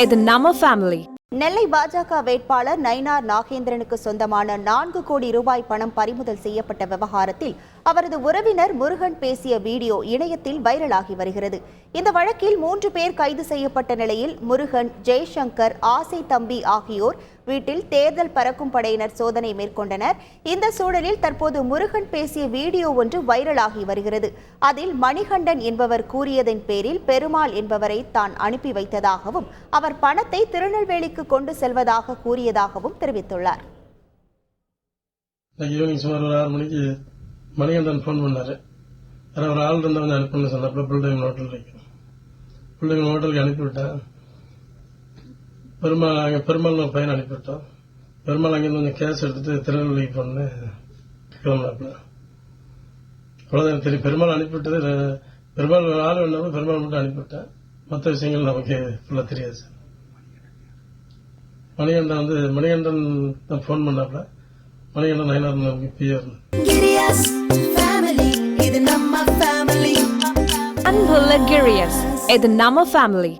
இது நம்ம ஃபேமிலி. நெல்லை பாஜக வேட்பாளர் நயினார் நாகேந்திரனுக்கு சொந்தமான 4 கோடி ரூபாய் பணம் பறிமுதல் செய்யப்பட்ட விவகாரத்தில் அவரது உறவினர் முருகன் பேசிய வீடியோ இணையத்தில் வைரலாகி வருகிறது. இந்த வழக்கில் 3 பேர் கைது செய்யப்பட்ட நிலையில் முருகன், ஜெய்சங்கர், ஆசை தம்பி ஆகியோர் வீட்டில் தேர்தல் பறக்கும் படையினர் சோதனை மேற்கொண்டனர். இந்த சூழலில் தற்போது முருகன் பேசிய வீடியோ ஒன்று வைரலாகி வருகிறது. அதில் மணிகண்டன் என்பவர் கூறியதன் பேரில் பெருமாள் என்பவரை தான் அனுப்பி வைத்ததாகவும் அவர் பணத்தை திருநெல்வேலிக்கு கொண்டு செல்வதாக கூறியதாகவும் தெரிவித்துள்ளார். சுமார் ஒரு 6 மணிக்கு மணிகண்டன் போன் பண்ணாரு. ஒரு ஆள் இருந்தவங்க அனுப்புன்னு சொன்னப்ப புல்டேகன் ஹோட்டலுக்கு அனுப்பிவிட்டேன். பெருமாள் பையன் அனுப்பிவிட்டோம். பெருமாள் அங்கிருந்து கொஞ்சம் கேஸ் எடுத்துட்டு திருநெல்வேலிக்கு போன்னு கிளம்பினாப்புல. அவ்வளவுதான் தெரியும். பெருமாள் அனுப்பிவிட்டது, பெருமாள் ஆள் வேண்டாம பெருமாள் மட்டும் அனுப்பிவிட்டேன். மற்ற விஷயங்கள் நமக்கு ஃபுல்லா தெரியாது சார். மணிகண்டன் போன் பண்ணாப்புல. மணிகண்டன் நயினார் பிஆர். அன்புள்ள கிரியஸ், இது நம்ம ஃபேமிலி.